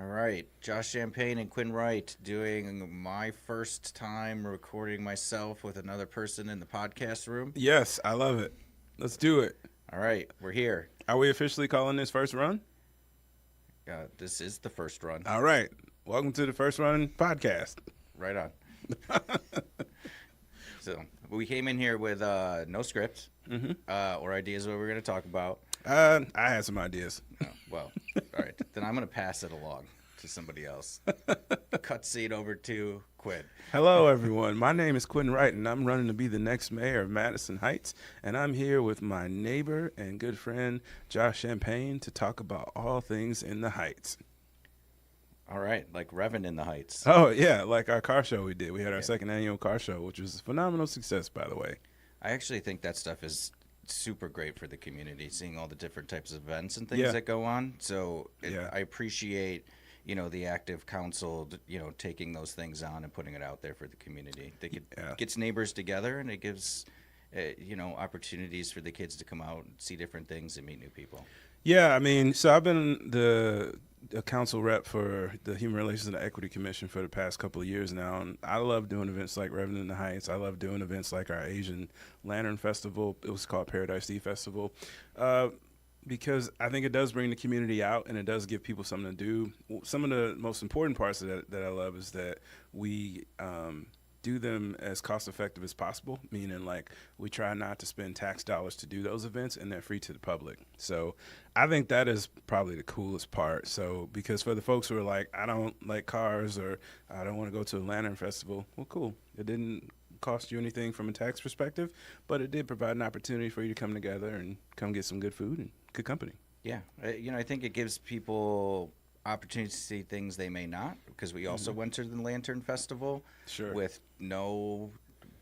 All right, Josh Champagne and Quinn Wright doing my first time recording myself with another person in the podcast room. Yes, I love it. Let's do it. All right, we're here. Are we officially calling this first run? This is the first run. All right. Welcome to the First Run podcast. Right on. So we came in here with no script or ideas what we're going to talk about. I had some ideas. Oh, well, all right. Then I'm going to pass it along to somebody else. Cut seat over to Quinn. Hello, everyone. My name is Quinn Wright, and I'm running to be the next mayor of Madison Heights. And I'm here with my neighbor and good friend, Josh Champagne, to talk about all things in the Heights. All right, like Revan in the Heights. Oh, yeah, like our car show we did. We had our second annual car show, which was a phenomenal success, by the way. I actually think that stuff is super great for the community, seeing all the different types of events and things that go on. So I appreciate, the active council, taking those things on and putting it out there for the community. It gets neighbors together, and it gives, opportunities for the kids to come out and see different things and meet new people. Yeah, I mean, so I've been the council rep for the Human Relations and Equity Commission for the past couple of years now, and I love doing events like Revenue in the Heights. I love doing events like our Asian Lantern Festival. It was called Paradise Tea Festival, because I think it does bring the community out, and it does give people something to do. Some of the most important parts of that I love is that we do them as cost effective as possible, meaning like we try not to spend tax dollars to do those events, and they're free to the public. So I think that is probably the coolest part. So because for the folks who are like, I don't like cars or I don't want to go to a Lantern Festival, well, cool. It didn't cost you anything from a tax perspective, but it did provide an opportunity for you to come together and come get some good food and good company. Yeah, I think it gives people opportunities to see things they may not, because we also went to the Lantern Festival with no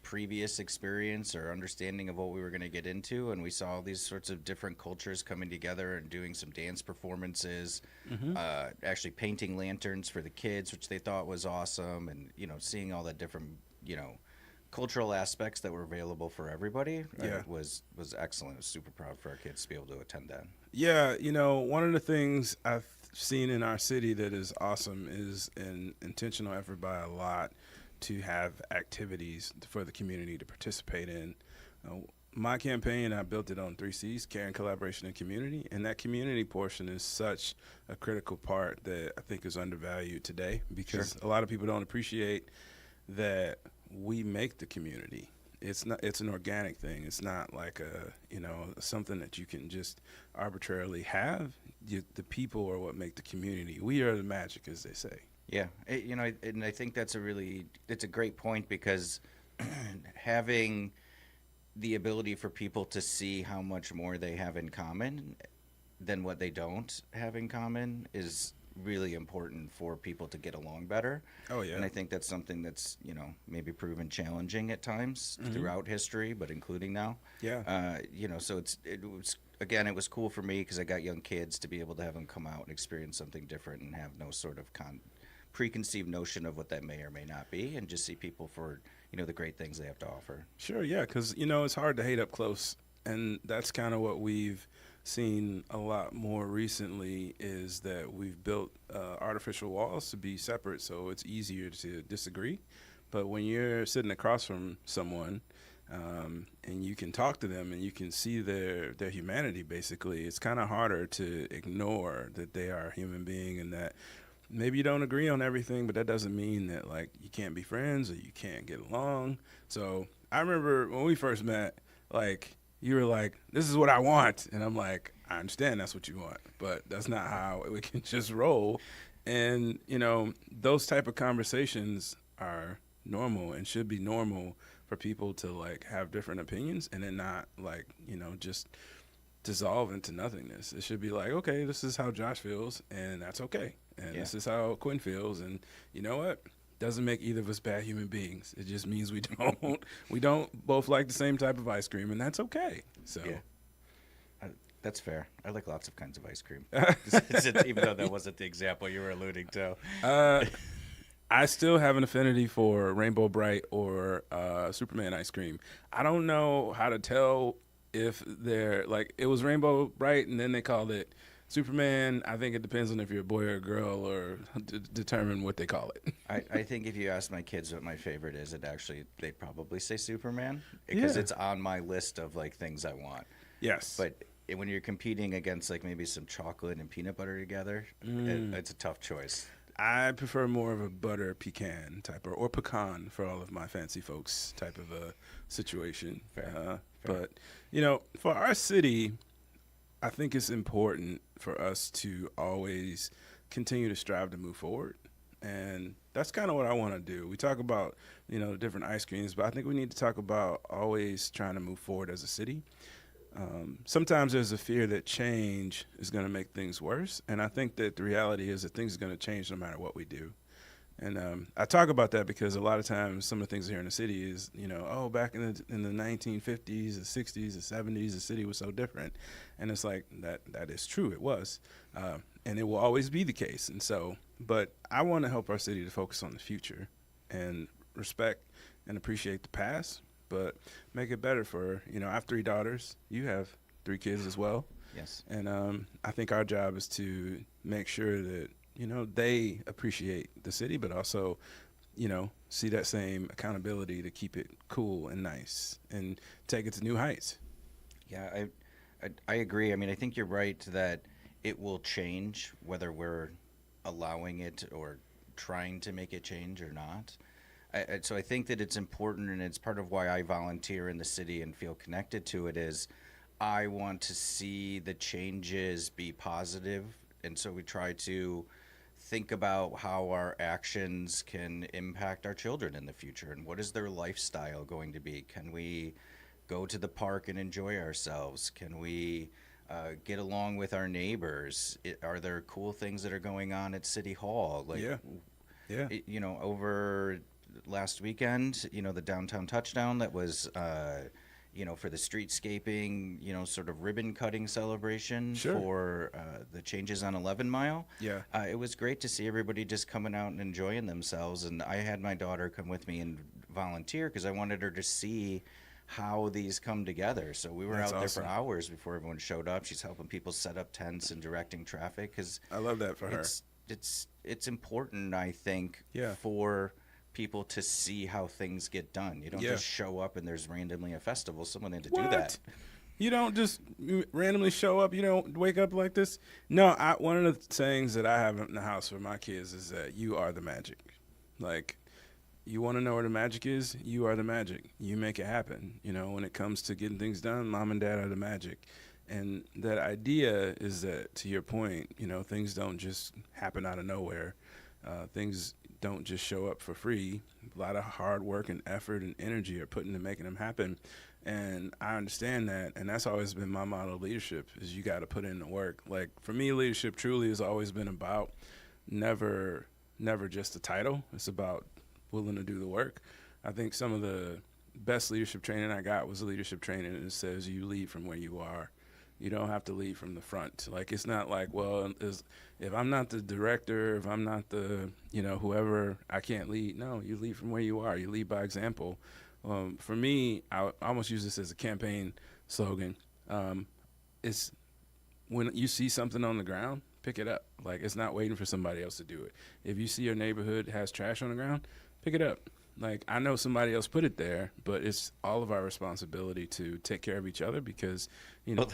previous experience or understanding of what we were going to get into, and we saw all these sorts of different cultures coming together and doing some dance performances, actually painting lanterns for the kids, which they thought was awesome, and seeing all the different cultural aspects that were available for everybody was excellent. I was super proud for our kids to be able to attend that. Yeah, one of the things I've seen in our city that is awesome is an intentional effort by a lot to have activities for the community to participate in. My campaign, I built it on 3 C's, caring, collaboration, and community, and that community portion is such a critical part that I think is undervalued today, because a lot of people don't appreciate that we make the community. It's an organic thing. It's not like something that you can just arbitrarily have. The people are what make the community. We are the magic, as they say. Yeah, and I think it's a great point, because having the ability for people to see how much more they have in common than what they don't have in common is really important for people to get along better. Oh, yeah. And I think that's something that's, maybe proven challenging at times throughout history, but including now. Yeah. So it was cool for me because I got young kids to be able to have them come out and experience something different and have no sort of preconceived notion of what that may or may not be, and just see people for, the great things they have to offer. Sure, yeah, because, it's hard to hate up close, and that's kind of what we've seen a lot more recently, is that we've built artificial walls to be separate, so it's easier to disagree. But when you're sitting across from someone and you can talk to them and you can see their humanity, basically, it's kind of harder to ignore that they are a human being, and that maybe you don't agree on everything, but that doesn't mean that like you can't be friends or you can't get along. So I remember when we first met, like, you were like, this is what I want. And I'm like, I understand that's what you want, but that's not how we can just roll. And, those type of conversations are normal and should be normal for people to like have different opinions, and then not like, just dissolve into nothingness. It should be like, okay, this is how Josh feels, and that's okay. And this is how Quinn feels. And you know what? Doesn't make either of us bad human beings. It just means we don't both like the same type of ice cream, and that's okay. So that's fair. I like lots of kinds of ice cream, even though that wasn't the example you were alluding to. I still have an affinity for Rainbow Bright or Superman ice cream. I don't know how to tell if they're like, it was Rainbow Bright and then they called it Superman, I think it depends on if you're a boy or a girl, or determine what they call it. I think if you ask my kids what my favorite is, they'd probably say Superman, because it's on my list of like things I want. Yes. But when you're competing against like maybe some chocolate and peanut butter together, it's a tough choice. I prefer more of a butter pecan type, or pecan for all of my fancy folks type of a situation. Fair. But, you know, for our city, I think it's important for us to always continue to strive to move forward. And that's kind of what I want to do. We talk about, you know, different ice creams, but I think we need to talk about always trying to move forward as a city. Sometimes there's a fear that change is going to make things worse. And I think that the reality is that things are going to change no matter what we do. And I talk about that because a lot of times some of the things here in the city is, you know, oh, back in the 1950s, the 60s, the 70s, the city was so different. And it's like that is true. It was. And it will always be the case. And so, but I want to help our city to focus on the future and respect and appreciate the past, but make it better for, you know, I have 3 daughters. You have 3 kids as well. Yes. And I think our job is to make sure that, you know, they appreciate the city, but also, you know, see that same accountability to keep it cool and nice and take it to new heights. Yeah, I agree. I mean, I think you're right that it will change whether we're allowing it or trying to make it change or not. So I think that it's important, and it's part of why I volunteer in the city and feel connected to it, is I want to see the changes be positive. And so we try to think about how our actions can impact our children in the future, and what is their lifestyle going to be. Can we go to the park and enjoy ourselves? Can we get along with our neighbors? Are there cool things that are going on at City Hall? Like, yeah. You know, over last weekend, you know, the downtown touchdown that was you know, for the streetscaping, you know, sort of ribbon cutting celebration for the changes on 11 Mile. Yeah. It was great to see everybody just coming out and enjoying themselves. And I had my daughter come with me and volunteer because I wanted her to see how these come together. So we were out there for hours before everyone showed up. She's helping people set up tents and directing traffic. Cause I love that for her. It's important, I think, for people to see how things get done. You don't just show up and there's randomly a festival. Someone had to do that. You don't just randomly show up. You don't wake up like this. No, one of the sayings that I have in the house for my kids is that you are the magic. Like, you want to know where the magic is? You are the magic. You make it happen. You know, when it comes to getting things done, mom and dad are the magic. And that idea is that, to your point, you know, things don't just happen out of nowhere. Things don't just show up for free. A lot of hard work and effort and energy are put into making them happen. And I understand that. And that's always been my model of leadership, is you got to put in the work. Like, for me, leadership truly has always been about never just a title. It's about willing to do the work. I think some of the best leadership training I got was leadership training that says you lead from where you are. You don't have to lead from the front. Like, it's not like, well, if I'm not the director, if I'm not the, you know, whoever, I can't lead. No, you lead from where you are. You lead by example. For me, I almost use this as a campaign slogan. It's when you see something on the ground, pick it up. Like, it's not waiting for somebody else to do it. If you see your neighborhood has trash on the ground, pick it up. Like, I know somebody else put it there, but it's all of our responsibility to take care of each other because, you know.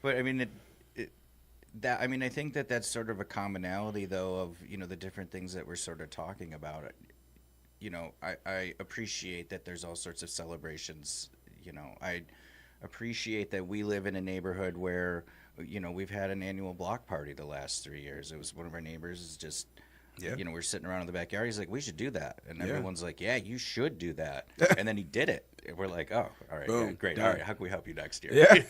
But I mean, I think that's sort of a commonality, though, of, you know, the different things that we're sort of talking about. You know, I appreciate that there's all sorts of celebrations. You know, I appreciate that we live in a neighborhood where, you know, we've had an annual block party the last 3 years. It was one of our neighbors is just. Yeah. You know, we're sitting around in the backyard. He's like, we should do that. And everyone's like, yeah, you should do that. And then he did it. And we're like, oh, all right, boom, yeah, great. done. All right, how can we help you next year? Yeah.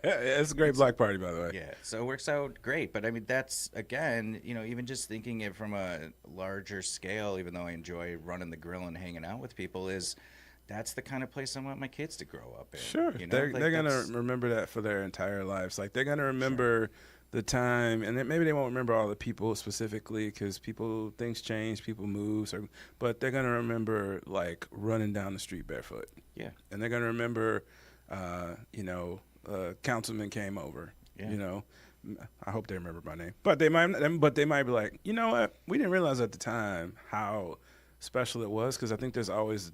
It's a great block party, by the way. Yeah, so it works out great. But, I mean, that's, again, you know, even just thinking it from a larger scale, even though I enjoy running the grill and hanging out with people, is that's the kind of place I want my kids to grow up in. Sure. You know? They're going to remember that for their entire lives. Like, they're going to remember the time, and then maybe they won't remember all the people specifically because things change, people move, but they're going to remember, like, running down the street barefoot. Yeah. And they're going to remember, councilman came over, you know, I hope they remember my name, but they might be like, you know what? We didn't realize at the time how special it was, because I think there's always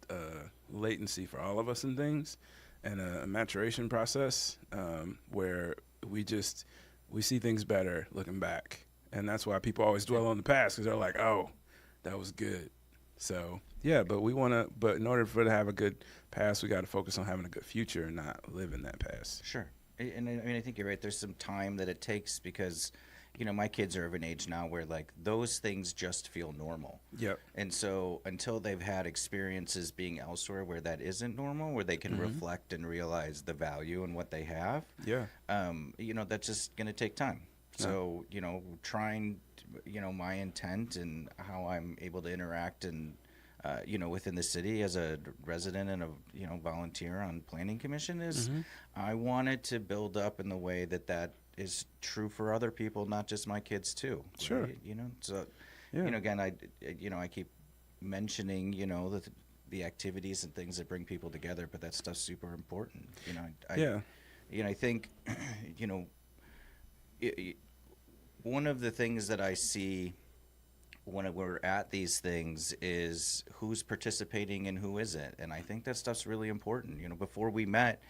latency for all of us in things, and a maturation process where we see things better looking back, and that's why people always dwell on the past, because they're like, oh, that was good. So yeah, but in order for it to have a good past, we got to focus on having a good future and not live in that past. Sure. And I mean, I think you're right. There's some time that it takes, because, you know, my kids are of an age now where, like, those things just feel normal. Yep. And so until they've had experiences being elsewhere where that isn't normal, where they can reflect and realize the value in what they have, yeah, you know, that's just going to take time. So, you know, trying, you know, my intent and how I'm able to interact and, you know, within the city as a resident and a, you know, volunteer on planning commission is I wanted to build up in the way that is true for other people, not just my kids too. Sure. Right? You know, so, you know, again, I keep mentioning, you know, the activities and things that bring people together, but that stuff's super important. You know, you know, I think, you know, one of the things that I see when we're at these things is who's participating and who isn't. And I think that stuff's really important. You know, before we met,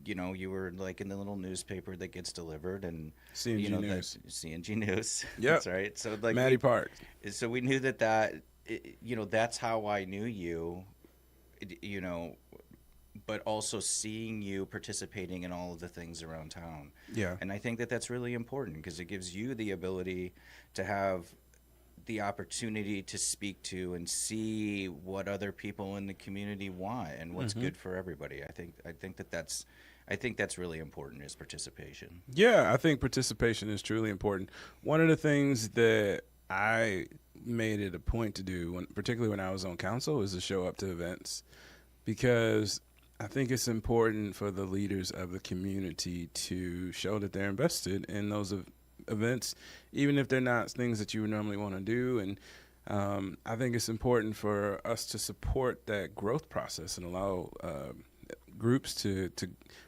you know, you were like in the little newspaper that gets delivered, and CNG you know, News. CNG News. Yeah, that's right. So like Maddie Park. So we knew that you know, that's how I knew you. You know, but also seeing you participating in all of the things around town. Yeah. And I think that that's really important, because it gives you the ability to have the opportunity to speak to and see what other people in the community want and what's good for everybody. I think that's really important, is participation. Yeah, I think participation is truly important. One of the things that I made it a point to do, particularly when I was on council, is to show up to events, because I think it's important for the leaders of the community to show that they're invested in those events, even if they're not things that you would normally want to do. And I think it's important for us to support that growth process and allow groups to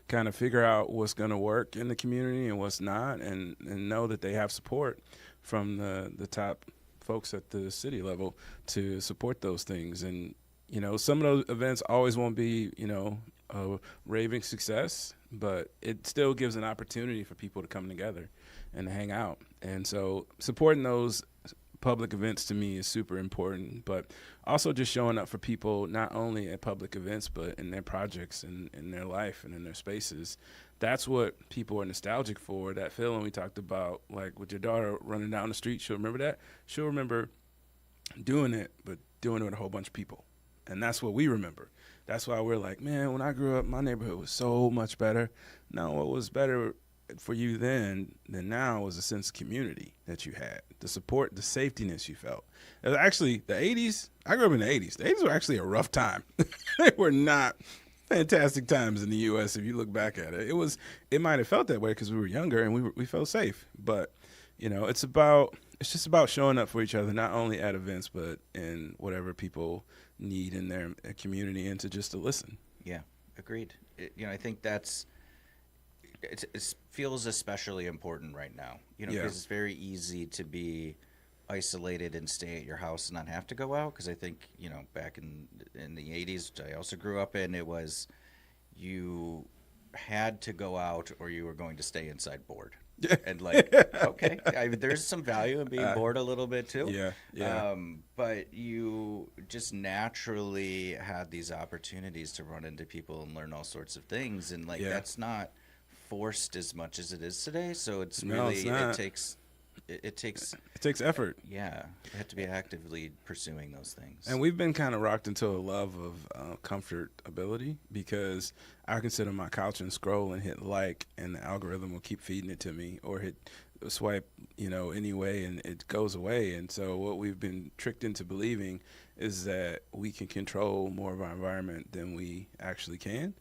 kind of figure out what's going to work in the community and what's not, and know that they have support from the top folks at the city level to support those things. And, you know, some of those events always won't be, you know, a raving success, but it still gives an opportunity for people to come together and hang out. And so supporting those public events to me is super important, but also just showing up for people, not only at public events, but in their projects and in their life and in their spaces. That's what people are nostalgic for. That feeling we talked about, like with your daughter running down the street, she'll remember that. She'll remember doing it, but doing it with a whole bunch of people. And that's what we remember. That's why we're like, man, when I grew up, my neighborhood was so much better. No, what was better for you then than now was a sense of community that you had, the support, the safetyness you felt. Actually, the 80s, I grew up in the 80s. The 80s were actually a rough time. They were not fantastic times in the U.S. if you look back at it. It might have felt that way because we were younger and we felt safe. But, you know, it's just about showing up for each other, not only at events, but in whatever people need in their community, and to listen. Yeah, agreed. You know, I think it feels especially important right now, you know, because it's very easy to be isolated and stay at your house and not have to go out. Because I think, you know, back in the 80s, which I also grew up in, it was you had to go out or you were going to stay inside bored. And like, okay, there's some value in being bored a little bit too. Yeah. But you just naturally had these opportunities to run into people and learn all sorts of things, and like that's not forced as much as it is today. So it's it takes effort. Yeah, you have to be actively pursuing those things. And we've been kind of rocked into a love of comfortability, because I can sit on my couch and scroll and hit like, and the algorithm will keep feeding it to me, or hit swipe, you know, anyway, and it goes away. And so what we've been tricked into believing is that we can control more of our environment than we actually can,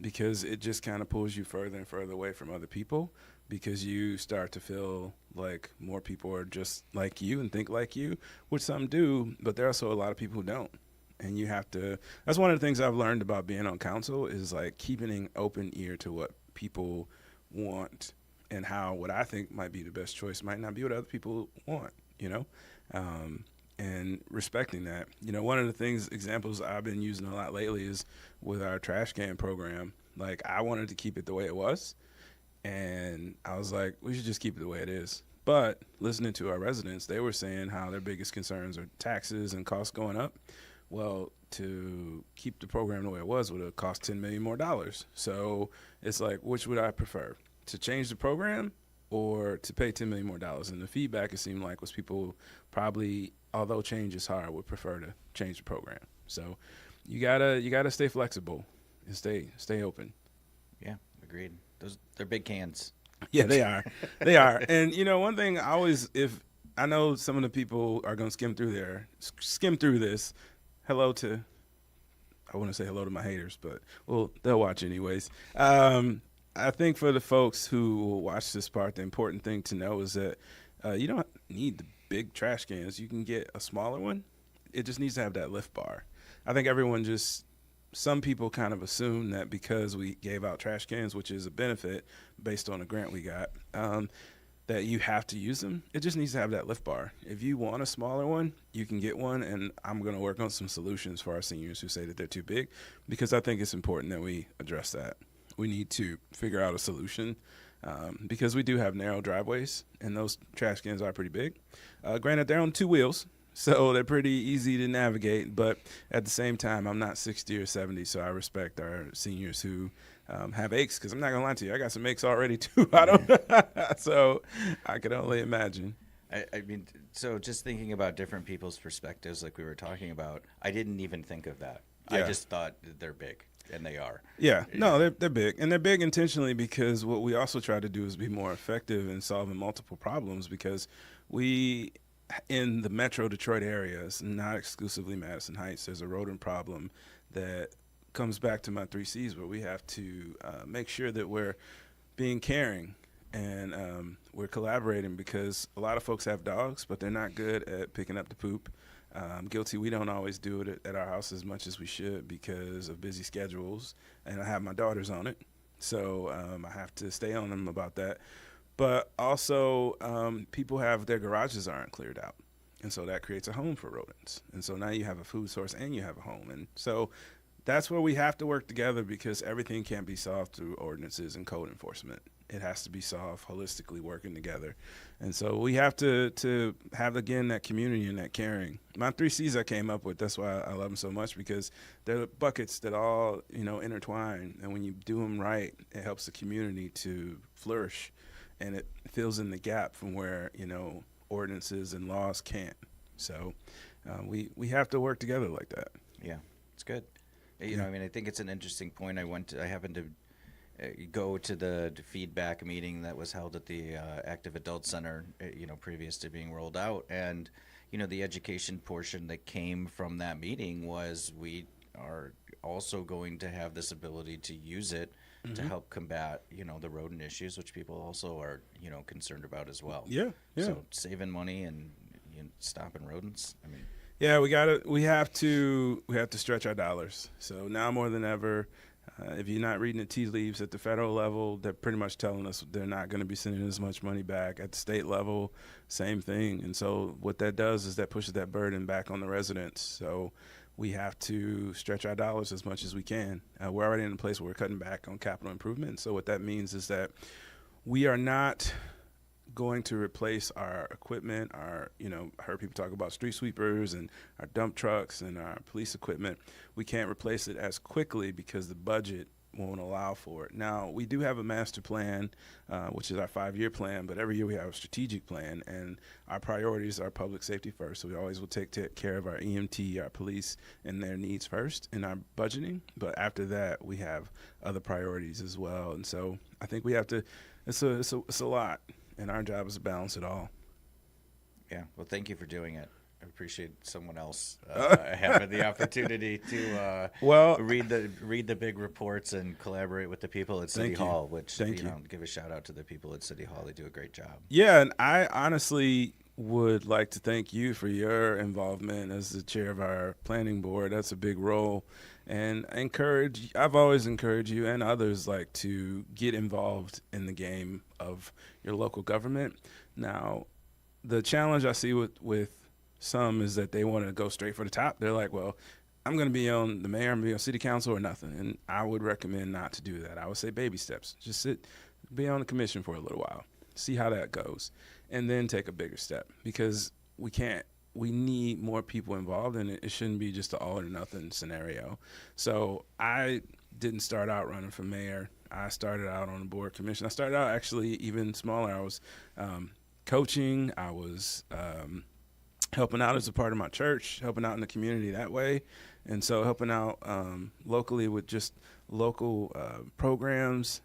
because it just kind of pulls you further and further away from other people, because you start to feel like more people are just like you and think like you, which some do, but there are also a lot of people who don't. And you have to, that's one of the things I've learned about being on council, is like keeping an open ear to what people want and how what I think might be the best choice might not be what other people want, and respecting that. One of the examples I've been using a lot lately is with our trash can program. Like, I wanted to keep it the way it was, and I was like, we should just keep it the way it is. But listening to our residents, they were saying how their biggest concerns are taxes and costs going up. Well, to keep the program the way it was would have cost $10 million more. So it's like, which would I prefer? To change the program or to pay $10 million more? And the feedback, it seemed like, was people probably, although change is hard, would prefer to change the program. So you gotta stay flexible and stay open. Yeah, agreed. They're big cans. Yeah, they are. They are. And, one thing if I know some of the people are going to skim through this, I want to say hello to my haters, but, well, they'll watch anyways. I think for the folks who will watch this part, the important thing to know is that you don't need the big trash cans. You can get a smaller one. It just needs to have that lift bar. I think some people kind of assume that because we gave out trash cans, which is a benefit based on a grant we got, that you have to use them. It just needs to have that lift bar. If you want a smaller one, you can get one, and I'm going to work on some solutions for our seniors who say that they're too big, because I think it's important that we address that. We need to figure out a solution because we do have narrow driveways, and those trash cans are pretty big. Granted, they're on 2 wheels, so they're pretty easy to navigate, but at the same time, I'm not 60 or 70, so I respect our seniors who have aches, because I'm not going to lie to you, I got some aches already too. So I could only imagine. I mean, so just thinking about different people's perspectives like we were talking about, I didn't even think of that. Yeah. I just thought they're big, and they are. Yeah, no, they're big, and they're big intentionally, because what we also try to do is be more effective in solving multiple problems, because we, in the Metro Detroit area, it's not exclusively Madison Heights, there's a rodent problem that comes back to my 3 C's, where we have to make sure that we're being caring and we're collaborating, because a lot of folks have dogs, but they're not good at picking up the poop. Guilty, we don't always do it at our house as much as we should because of busy schedules, and I have my daughters on it, so I have to stay on them about that. But also, people have their garages aren't cleared out, and so that creates a home for rodents. And so now you have a food source and you have a home. And so that's where we have to work together, because everything can't be solved through ordinances and code enforcement. It has to be solved holistically, working together. And so we have to have, again, that community and that caring. My 3 C's I came up with, that's why I love them so much, because they're buckets that all, intertwine. And when you do them right, it helps the community to flourish. And it fills in the gap from where, ordinances and laws can't. So we have to work together like that. Yeah, it's good. I think it's an interesting point. I happened to go to the feedback meeting that was held at the Active Adult Center, previous to being rolled out. And, the education portion that came from that meeting was we are also going to have this ability to use it to help combat, the rodent issues, which people also are, concerned about as well. Yeah. So saving money and stopping rodents. I mean, yeah, we have to stretch our dollars. So now more than ever, if you're not reading the tea leaves at the federal level, they're pretty much telling us they're not going to be sending as much money back. At the state level, same thing. And so what that does is that pushes that burden back on the residents. So we have to stretch our dollars as much as we can. We're already in a place where we're cutting back on capital improvement. So what that means is that we are not going to replace our equipment, I heard people talk about street sweepers and our dump trucks and our police equipment. We can't replace it as quickly because the budget won't allow for it. Now, we do have a master plan, which is our 5-year plan, but every year we have a strategic plan, and our priorities are public safety first. So we always will take care of our EMT, our police, and their needs first in our budgeting. But after that, we have other priorities as well. And so I think we have to, it's a lot. And our job is to balance it all. Yeah. Well, thank you for doing it. I appreciate someone else having the opportunity to read the big reports and collaborate with the people at City Hall, which, give a shout out to the people at City Hall. They do a great job. Yeah. And I honestly would like to thank you for your involvement as the chair of our planning board. That's a big role. And I've always encouraged you and others like to get involved in the game of your local government. Now, the challenge I see with some is that they want to go straight for the top. They're like, well, I'm going to be on the mayor, I'm going to be on city council or nothing. And I would recommend not to do that. I would say baby steps. Just be on the commission for a little while, see how that goes, and then take a bigger step, because we need more people involved, and it shouldn't be just an all or nothing scenario. So I didn't start out running for mayor. I started out on the board commission. I started out actually even smaller. I was coaching. I was helping out as a part of my church, helping out in the community that way. And so helping out locally with just local programs.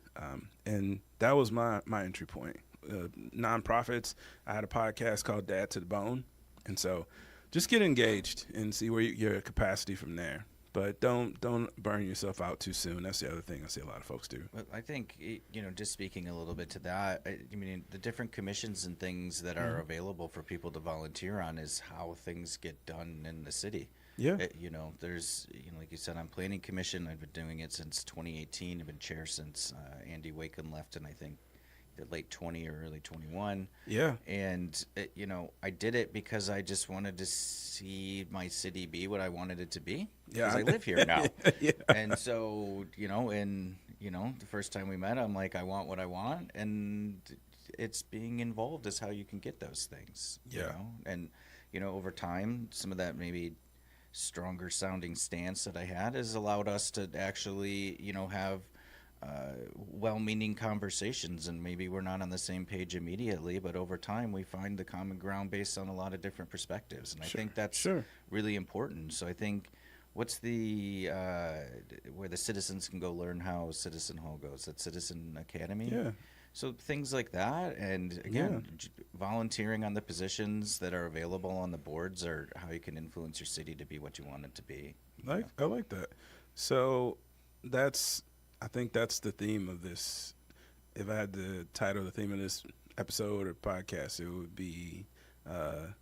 And that was my entry point. Nonprofits. I had a podcast called Dad to the Bone. And so just get engaged and see where your capacity from there. But don't burn yourself out too soon. That's the other thing I see a lot of folks do. Well, I think, just speaking a little bit to that, I mean, the different commissions and things that are available for people to volunteer on is how things get done in the city. Yeah. There's, like you said, on Planning Commission, I've been doing it since 2018. I've been chair since Andy Waken left in, I think, the late 20 or early 21. Yeah. And, I did it because I just wanted to see my city be what I wanted it to be. Yeah. Because I live here now. Yeah. And so, the first time we met, I'm like, I want what I want. And it's being involved is how you can get those things. Yeah. And, over time, some of that maybe stronger sounding stance that I had has allowed us to actually, have well-meaning conversations, and maybe we're not on the same page immediately, but over time we find the common ground based on a lot of different perspectives, and I think that's really important. So I think what's the where the citizens can go learn how Citizen Hall goes, that Citizen Academy. Yeah. So things like that, and again, volunteering on the positions that are available on the boards are how you can influence your city to be what you want it to be. I like that. So I think that's the theme of this. If I had to title the theme of this episode or podcast, it would be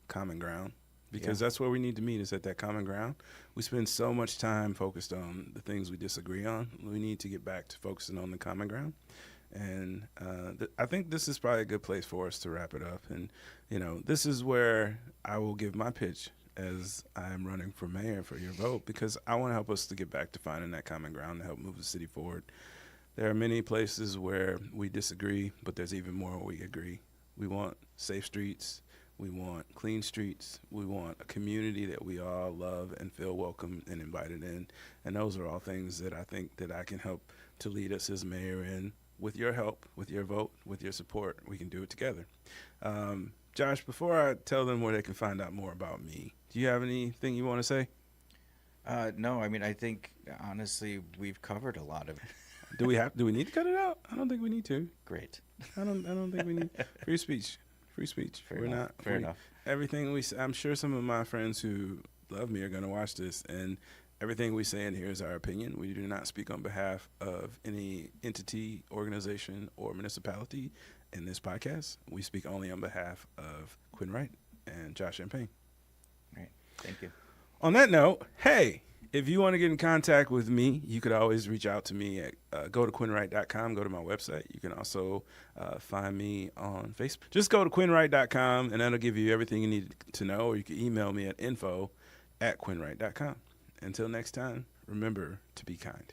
Common Ground, because that's where we need to meet, is at that common ground. We spend so much time focused on the things we disagree on. We need to get back to focusing on the common ground. And I think this is probably a good place for us to wrap it up. And, this is where I will give my pitch as I am running for mayor for your vote, because I want to help us to get back to finding that common ground to help move the city forward. There are many places where we disagree, but there's even more where we agree. We want safe streets. We want clean streets. We want a community that we all love and feel welcome and invited in. And those are all things that I think that I can help to lead us as mayor in. With your help, with your vote, with your support, we can do it together. Josh, before I tell them where they can find out more about me, do you have anything you want to say? No, I mean, I think, honestly, we've covered a lot of it. Do we need to cut it out? I don't think we need to. Great. I don't think we need free speech. Fair enough. Everything I'm sure some of my friends who love me are going to watch this, and everything we say in here is our opinion. We do not speak on behalf of any entity, organization, or municipality in this podcast. We speak only on behalf of Quinn Wright and Josh Champagne. All right. Thank you. On that note, hey, if you want to get in contact with me, you could always reach out to me at go to quinnwright.com, go to my website. You can also find me on Facebook. Just go to quinnwright.com, and that'll give you everything you need to know, or you can email me at info@quinnwright.com. Until next time, remember to be kind.